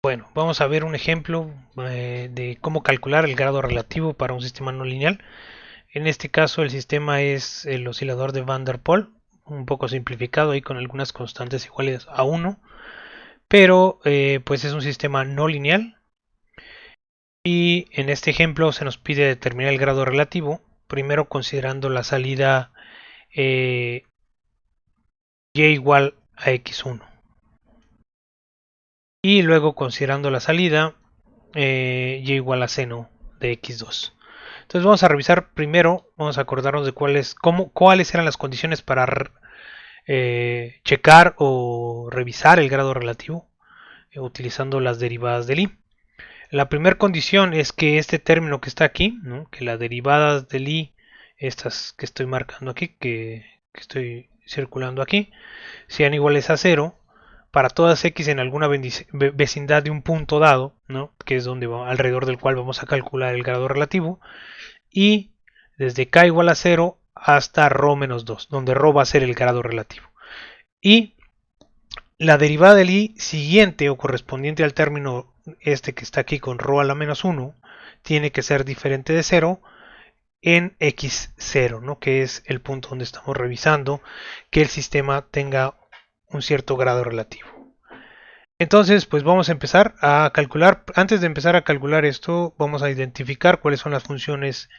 Bueno, vamos a ver un ejemplo de cómo calcular el grado relativo para un sistema no lineal. En este caso el sistema es el oscilador de Van der Pol, un poco simplificado ahí con algunas constantes iguales a 1, pero pues es un sistema no lineal y en este ejemplo se nos pide determinar el grado relativo, primero considerando la salida y igual a x1 y luego considerando la salida y igual a seno de x2. Entonces vamos a revisar primero, vamos a acordarnos de cuáles eran las condiciones para checar o revisar el grado relativo utilizando las derivadas del i. La primera condición es que este término que está aquí, ¿no? Que las derivadas del i, estas que estoy marcando aquí, que estoy circulando aquí, sean iguales a 0 para todas x en alguna vecindad de un punto dado, ¿no? Que es alrededor del cual vamos a calcular el grado relativo, y desde k igual a 0 hasta ρ menos 2, donde ρ va a ser el grado relativo. Y la derivada del i siguiente o correspondiente al término este que está aquí con ρ a la menos 1 tiene que ser diferente de 0 en x0, ¿no? Que es el punto donde estamos revisando que el sistema tenga un cierto grado relativo. Entonces, pues vamos a empezar a calcular. Antes de empezar a calcular esto, vamos a identificar cuáles son las funciones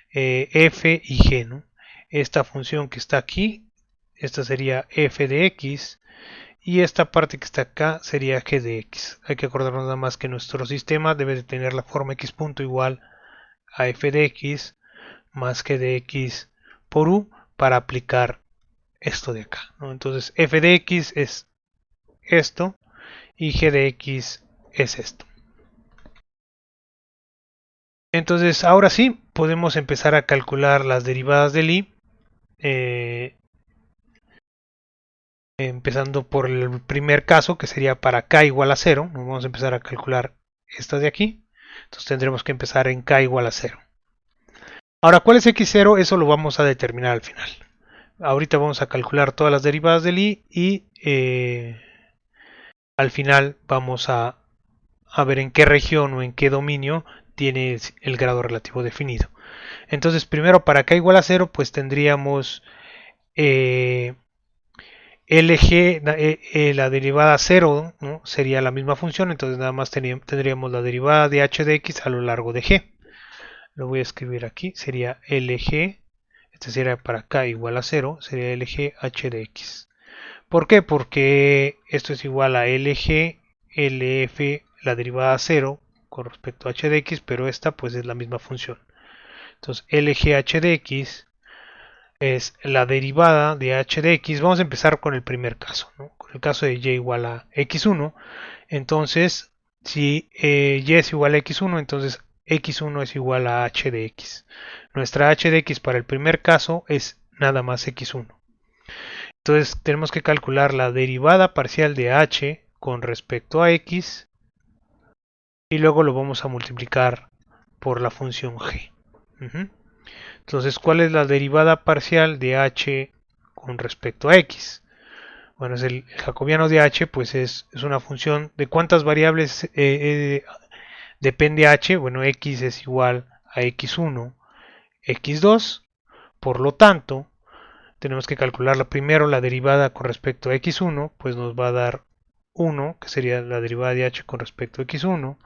f y g, ¿no? Esta función que está aquí, esta sería f de x, y esta parte que está acá sería g de x. Hay que acordarnos nada más que nuestro sistema debe de tener la forma x punto igual a f de x más g de x por u para aplicar esto de acá, ¿no? Entonces f de x es esto y g de x es esto. Entonces ahora sí podemos empezar a calcular las derivadas del i, empezando por el primer caso que sería para k igual a 0. Vamos a empezar a calcular esta de aquí. Entonces tendremos que empezar en k igual a 0. Ahora, ¿cuál es x0? Eso lo vamos a determinar al final. Ahorita vamos a calcular todas las derivadas del i y al final vamos a ver en qué región o en qué dominio tiene el grado relativo definido. Entonces, primero para k igual a 0, pues tendríamos LG, la derivada 0, ¿no? Sería la misma función, entonces nada más tendríamos la derivada de h de x a lo largo de g. Lo voy a escribir aquí, sería LG, este sería para k igual a 0, sería LG h de x. ¿Por qué? Porque esto es igual a LG, LF, la derivada 0 con respecto a h de x, pero esta pues es la misma función. Entonces LG h de x es la derivada de h de x. Vamos a empezar con el primer caso, ¿no? Con el caso de y igual a x1. Entonces, si y es igual a x1, entonces x1 es igual a h de x. Nuestra h de x para el primer caso es nada más x1. Entonces tenemos que calcular la derivada parcial de h con respecto a x y luego lo vamos a multiplicar por la función g. Entonces, ¿cuál es la derivada parcial de h con respecto a x? Bueno, es el jacobiano de h, pues es una función de cuántas variables depende h. Bueno, x es igual a x1, x2. Por lo tanto, tenemos que calcular primero la derivada con respecto a x1, pues nos va a dar 1, que sería la derivada de h con respecto a x1,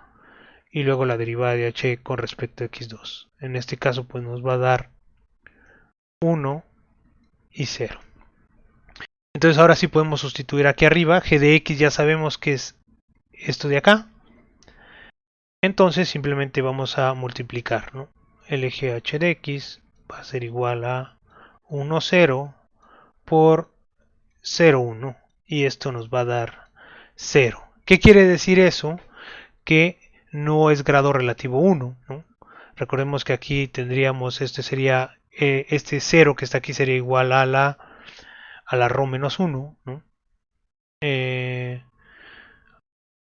y luego la derivada de h con respecto a x2. En este caso, pues nos va a dar 1 y 0. Entonces ahora sí podemos sustituir aquí arriba. G de x ya sabemos que es esto de acá. Entonces simplemente vamos a multiplicar, ¿no? LGH de x va a ser igual a 1, 0 por 0, 1. Y esto nos va a dar 0. ¿Qué quiere decir eso? Que no es grado relativo 1, ¿no? Recordemos que aquí tendríamos, este 0 que está aquí sería igual a la ρ menos 1, ¿no?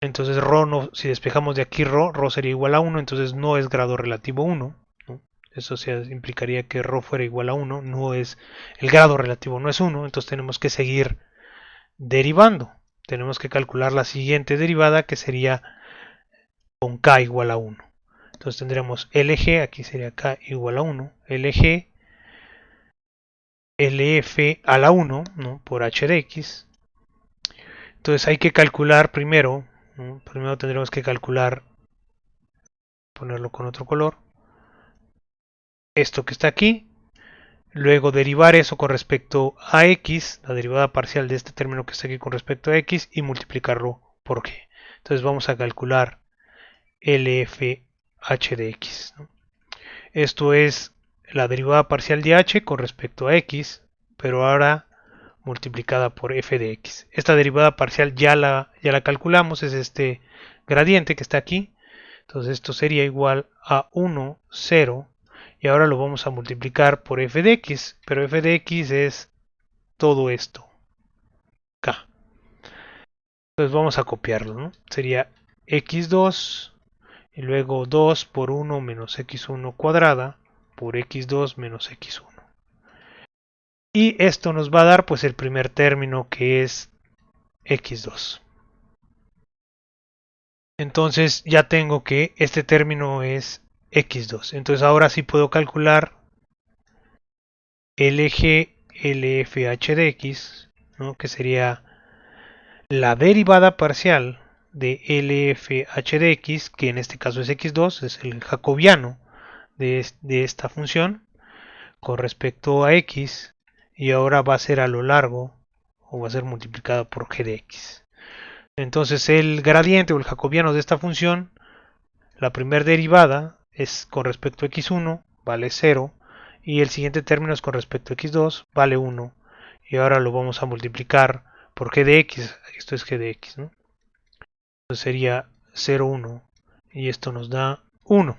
Entonces ρ, no, si despejamos de aquí ρ sería igual a 1, entonces no es grado relativo 1, ¿no? Eso implicaría que ρ fuera igual a 1, no es, el grado relativo no es 1, entonces tenemos que seguir derivando. Tenemos que calcular la siguiente derivada, que sería con k igual a 1. Entonces tendremos LG, aquí sería k igual a 1, LG, LF a la 1, ¿no? Por h de x. Entonces hay que calcular primero, ¿no? Primero tendremos que calcular, ponerlo con otro color, esto que está aquí, luego derivar eso con respecto a x, la derivada parcial de este término que está aquí con respecto a x, y multiplicarlo por g. Entonces vamos a calcular LFH de x, ¿no? Esto es la derivada parcial de h con respecto a x, pero ahora multiplicada por f de x. Esta derivada parcial ya la calculamos, es este gradiente que está aquí. Entonces esto sería igual a 1, 0, y ahora lo vamos a multiplicar por f de x, pero f de x es todo esto, k. Entonces vamos a copiarlo, ¿no? Sería x2 y luego 2 por 1 menos x1 cuadrada por x2 menos x1. Y esto nos va a dar pues el primer término, que es x2. Entonces ya tengo que este término es x2. Entonces ahora sí puedo calcular LG LFH de x, ¿no? Que sería la derivada parcial de LFH de x, que en este caso es x2, es el jacobiano de esta función con respecto a x, y ahora va a ser a lo largo, o va a ser multiplicado por g de x. Entonces el gradiente o el jacobiano de esta función, la primera derivada es con respecto a x1, vale 0, y el siguiente término es con respecto a x2, vale 1, y ahora lo vamos a multiplicar por g de x, esto es g de x, ¿no? Entonces sería 0, 1, y esto nos da 1.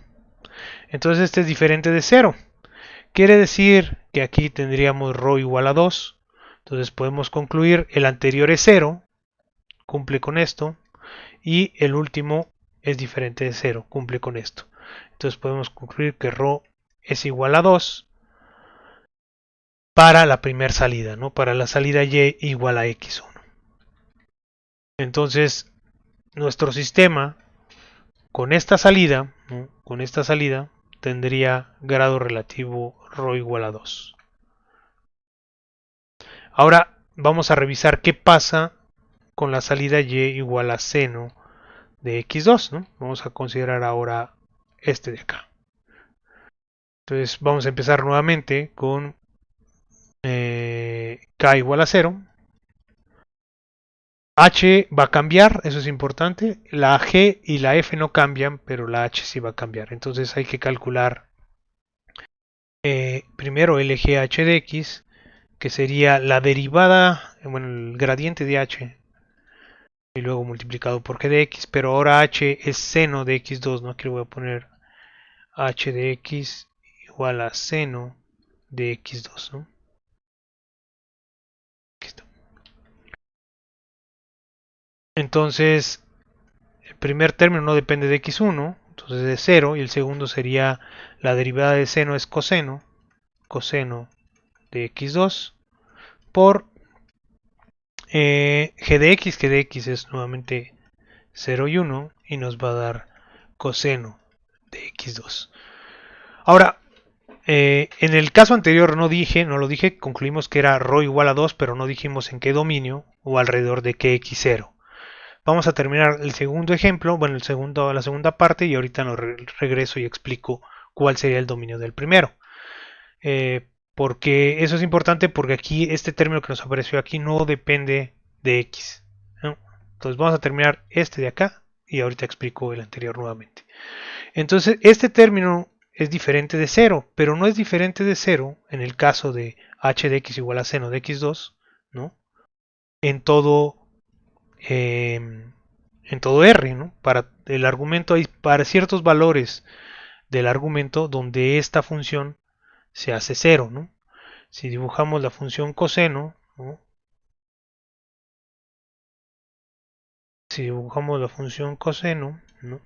Entonces este es diferente de 0. Quiere decir que aquí tendríamos ρ igual a 2. Entonces podemos concluir el anterior es 0, cumple con esto, y el último es diferente de 0, cumple con esto. Entonces podemos concluir que ρ es igual a 2 para la primera salida, ¿no? Para la salida y igual a x1. Entonces nuestro sistema con esta salida, ¿no? Con esta salida tendría grado relativo ρ igual a 2. Ahora vamos a revisar qué pasa con la salida y igual a seno de x2, ¿no? Vamos a considerar ahora este de acá. Entonces vamos a empezar nuevamente con k igual a 0. H va a cambiar, eso es importante. La g y la f no cambian, pero la h sí va a cambiar. Entonces hay que calcular primero LGH de x, que sería la derivada, bueno, el gradiente de h, y luego multiplicado por g de x, pero ahora h es seno de x2, ¿no? Aquí le voy a poner h de x igual a seno de x2, ¿no? Aquí está. Entonces, el primer término no depende de x1, entonces es 0, y el segundo sería la derivada de seno es coseno de x2 por g de x, que de x es nuevamente 0 y 1, y nos va a dar coseno de x2. Ahora, en el caso anterior no lo dije, concluimos que era ρ igual a 2, pero no dijimos en qué dominio o alrededor de qué x0. Vamos a terminar el segundo ejemplo, bueno, la segunda parte, y ahorita regreso y explico cuál sería el dominio del primero. Porque eso es importante, porque aquí este término que nos apareció aquí no depende de x, ¿no? Entonces vamos a terminar este de acá y ahorita explico el anterior nuevamente. Entonces este término es diferente de 0, pero no es diferente de 0 en el caso de h de x igual a seno de x2, ¿no? En todo, en todo R, ¿no? Para el argumento hay para ciertos valores del argumento donde esta función se hace 0, ¿no? Si dibujamos la función coseno, ¿no? Si dibujamos la función coseno, ¿no?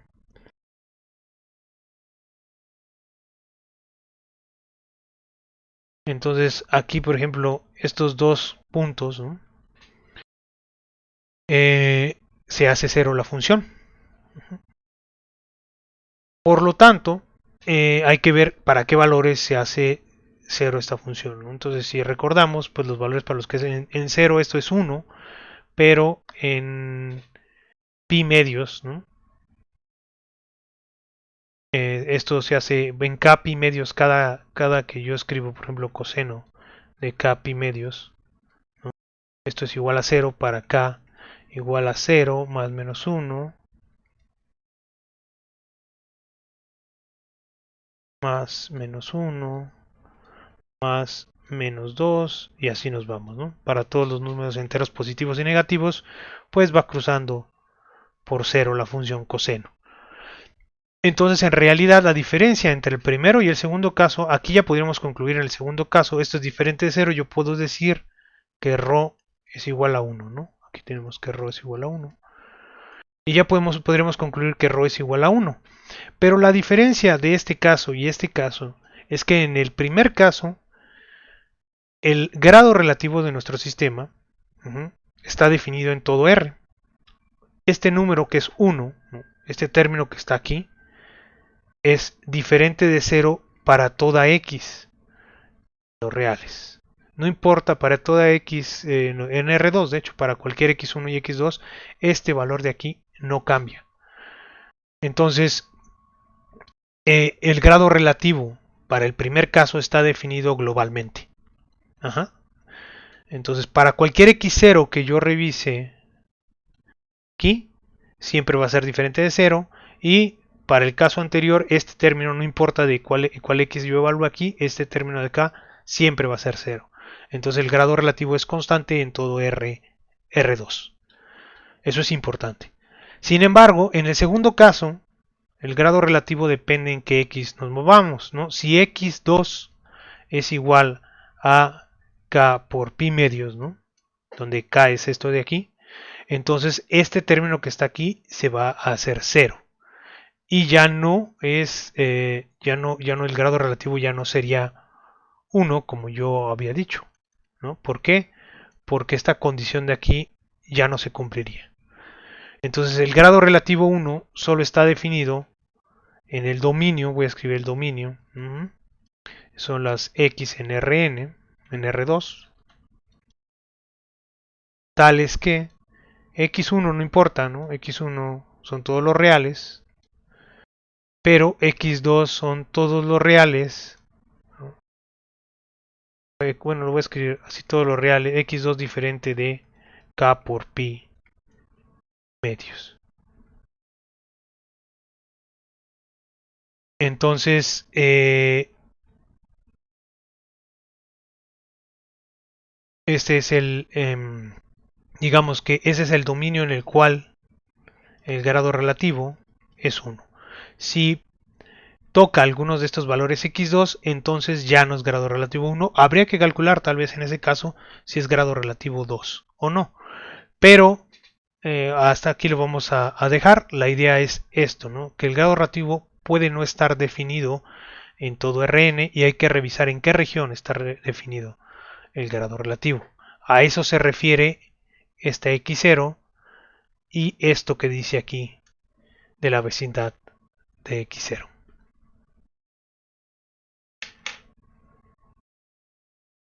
Entonces aquí, por ejemplo, estos dos puntos, ¿no? Se hace 0 la función. Por lo tanto, hay que ver para qué valores se hace 0 esta función, ¿no? Entonces, si recordamos, pues los valores para los que es en 0 esto es 1, pero en pi medios, ¿no? Esto se hace en k pi medios cada que yo escribo, por ejemplo, coseno de k pi medios, ¿no? Esto es igual a 0 para k igual a 0 más menos 1 más menos 1 más menos 2 y así nos vamos, ¿no? Para todos los números enteros positivos y negativos, pues va cruzando por 0 la función coseno. Entonces, en realidad, la diferencia entre el primero y el segundo caso, aquí ya podríamos concluir en el segundo caso, esto es diferente de 0, yo puedo decir que ρ es igual a 1, ¿no? Aquí tenemos que ρ es igual a 1. Y ya podremos concluir que ρ es igual a 1. Pero la diferencia de este caso y este caso es que en el primer caso, el grado relativo de nuestro sistema está definido en todo R. Este número que es 1, ¿no? Este término que está aquí, es diferente de 0 para toda X, los reales. No importa para toda X en R2, de hecho para cualquier X1 y X2, este valor de aquí no cambia. Entonces, el grado relativo para el primer caso está definido globalmente. Ajá. Entonces, para cualquier X0 que yo revise aquí, siempre va a ser diferente de 0. Y para el caso anterior, este término no importa de cuál X yo evalúo aquí, este término de acá siempre va a ser 0. Entonces el grado relativo es constante en todo R2. Eso es importante. Sin embargo, en el segundo caso, el grado relativo depende en qué X nos movamos, ¿no? Si X2 es igual a K por pi medios, ¿no? Donde K es esto de aquí, entonces este término que está aquí se va a hacer 0. Y ya no es, ya no el grado relativo ya no sería 1 como yo había dicho, ¿no? ¿Por qué? Porque esta condición de aquí ya no se cumpliría. Entonces el grado relativo 1 solo está definido en el dominio, voy a escribir el dominio, son las X en Rn, en R2, tales que X1 no importa, ¿no? X1 son todos los reales, pero X2 son todos los reales, ¿no? Bueno, lo voy a escribir así todos los reales, X2 diferente de K por pi medios. Entonces, este es el, digamos que ese es el dominio en el cual el grado relativo es 1. Si toca algunos de estos valores x2, entonces ya no es grado relativo 1. Habría que calcular tal vez en ese caso si es grado relativo 2 o no. Pero hasta aquí lo vamos a dejar. La idea es esto, ¿no? Que el grado relativo puede no estar definido en todo Rn y hay que revisar en qué región está definido el grado relativo. A eso se refiere esta x0 y esto que dice aquí de la vecindad de x0.